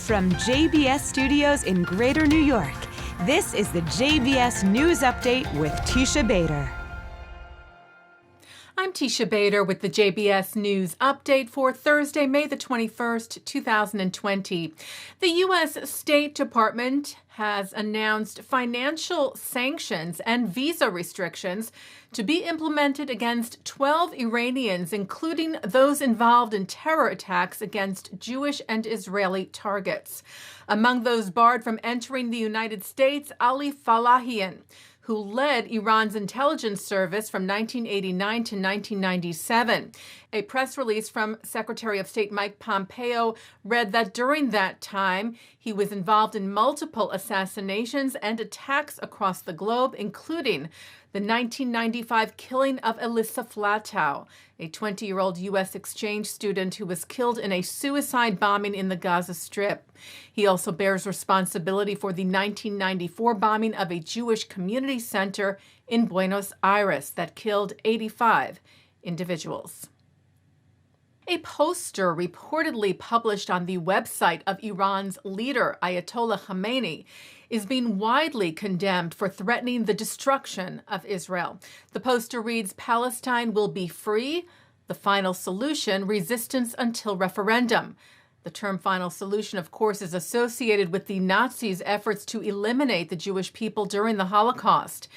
From JBS Studios in Greater New York, this is the JBS News Update with Teisha Bader. I'm Teisha Bader with the JBS News Update for Thursday, May the 21st, 2020. The U.S. State Department has announced financial sanctions and visa restrictions to be implemented against 12 Iranians, including those involved in terror attacks against Jewish and Israeli targets. Among those barred from entering the United States, Ali Falahian, who led Iran's intelligence service from 1989 to 1997. A press release from Secretary of State Mike Pompeo read that during that time, he was involved in multiple assassinations and attacks across the globe, including the 1995 killing of Elissa Flatow, a 20-year-old U.S. exchange student who was killed in a suicide bombing in the Gaza Strip. He also bears responsibility for the 1994 bombing of a Jewish community center in Buenos Aires that killed 85 individuals. A poster reportedly published on the website of Iran's leader, Ayatollah Khamenei, is being widely condemned for threatening the destruction of Israel. The poster reads, "Palestine will be free. The final solution, resistance until referendum." The term final solution, of course, is associated with the Nazis' efforts to eliminate the Jewish people during the Holocaust.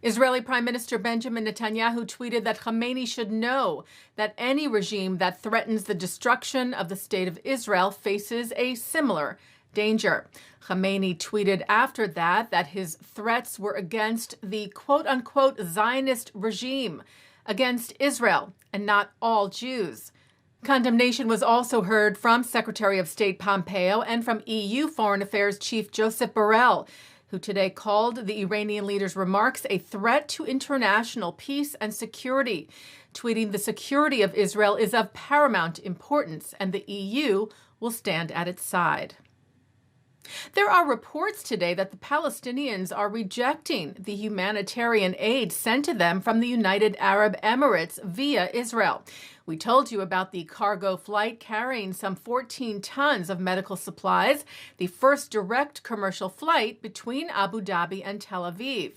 Israeli Prime Minister Benjamin Netanyahu tweeted that Khamenei should know that any regime that threatens the destruction of the State of Israel faces a similar danger. Khamenei tweeted after that his threats were against the quote-unquote Zionist regime, against Israel, and not all Jews. Condemnation was also heard from Secretary of State Pompeo and from EU Foreign Affairs Chief Joseph Borrell, who today called the Iranian leader's remarks a threat to international peace and security, tweeting, "The security of Israel is of paramount importance, and the EU will stand at its side." There are reports today that the Palestinians are rejecting the humanitarian aid sent to them from the United Arab Emirates via Israel. We told you about the cargo flight carrying some 14 tons of medical supplies, the first direct commercial flight between Abu Dhabi and Tel Aviv.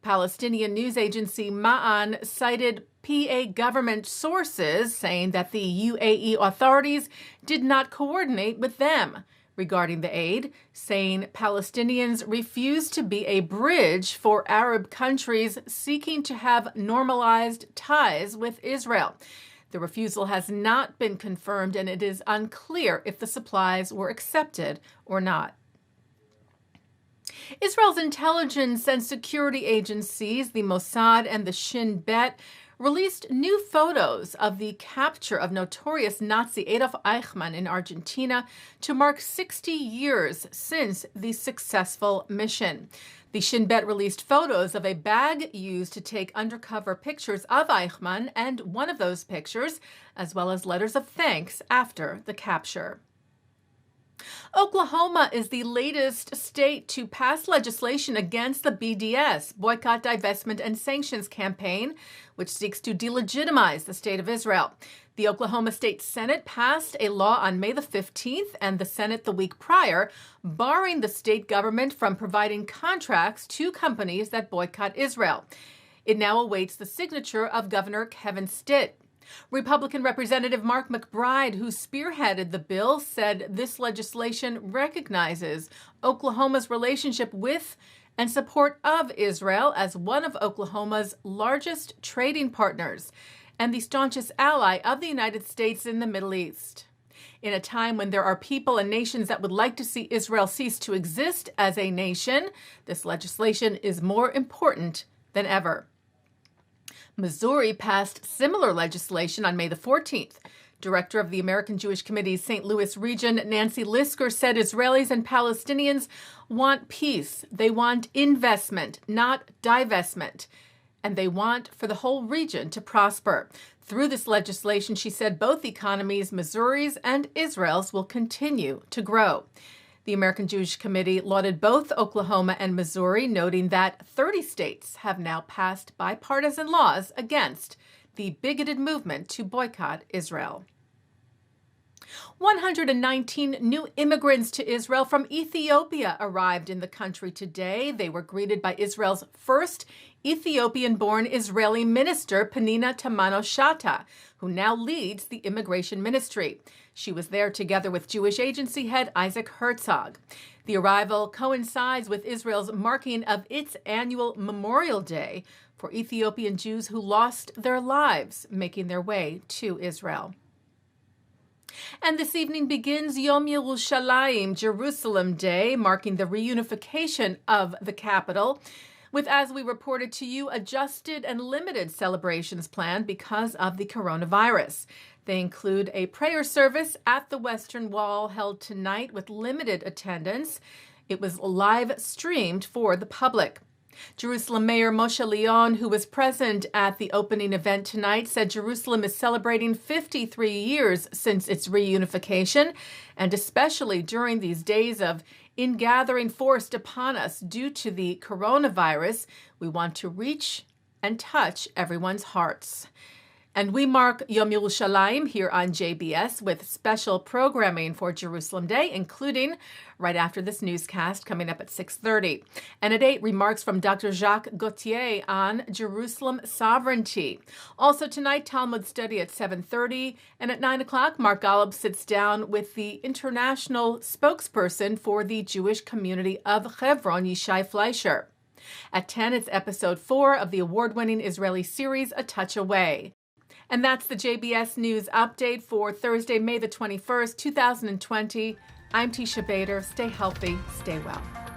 Palestinian news agency Ma'an cited PA government sources saying that the UAE authorities did not coordinate with them regarding the aid, saying Palestinians refuse to be a bridge for Arab countries seeking to have normalized ties with Israel. The refusal has not been confirmed, and it is unclear if the supplies were accepted or not. Israel's intelligence and security agencies, the Mossad and the Shin Bet, released new photos of the capture of notorious Nazi Adolf Eichmann in Argentina to mark 60 years since the successful mission. The Shin Bet released photos of a bag used to take undercover pictures of Eichmann and one of those pictures, as well as letters of thanks after the capture. Oklahoma is the latest state to pass legislation against the BDS, Boycott, Divestment, and Sanctions campaign, which seeks to delegitimize the State of Israel. The Oklahoma State Senate passed a law on May the 15th and the Senate the week prior, barring the state government from providing contracts to companies that boycott Israel. It now awaits the signature of Governor Kevin Stitt. Republican Representative Mark McBride, who spearheaded the bill, said this legislation recognizes Oklahoma's relationship with and support of Israel as one of Oklahoma's largest trading partners and the staunchest ally of the United States in the Middle East. In a time when there are people and nations that would like to see Israel cease to exist as a nation, this legislation is more important than ever. Missouri passed similar legislation on May the 14th. Director of the American Jewish Committee's St. Louis region, Nancy Lisker, said Israelis and Palestinians want peace. They want investment, not divestment. And they want for the whole region to prosper. Through this legislation, she said both economies, Missouri's and Israel's, will continue to grow. The American Jewish Committee lauded both Oklahoma and Missouri, noting that 30 states have now passed bipartisan laws against the bigoted movement to boycott Israel. 119 new immigrants to Israel from Ethiopia arrived in the country today. They were greeted by Israel's first Ethiopian-born Israeli minister, Peninnah Tamano-Shata, who now leads the immigration ministry. She was there together with Jewish agency head Isaac Herzog. The arrival coincides with Israel's marking of its annual Memorial Day for Ethiopian Jews who lost their lives making their way to Israel. And this evening begins Yom Yerushalayim, Jerusalem Day, marking the reunification of the capital, with, as we reported to you, adjusted and limited celebrations planned because of the coronavirus. They include a prayer service at the Western Wall held tonight with limited attendance. It was live streamed for the public. Jerusalem Mayor Moshe Leon, who was present at the opening event tonight, said Jerusalem is celebrating 53 years since its reunification, and especially during these days of ingathering forced upon us due to the coronavirus, we want to reach and touch everyone's hearts. And we mark Yom Yerushalayim here on JBS with special programming for Jerusalem Day, including right after this newscast coming up at 6:30. And at 8, remarks from Dr. Jacques Gauthier on Jerusalem sovereignty. Also tonight, Talmud study at 7:30. And at 9 o'clock, Mark Golub sits down with the international spokesperson for the Jewish community of Hebron, Yishai Fleischer. At 10, it's episode 4 of the award-winning Israeli series, A Touch Away. And that's the JBS News Update for Thursday, May the 21st, 2020. I'm Teisha Bader. Stay healthy, stay well.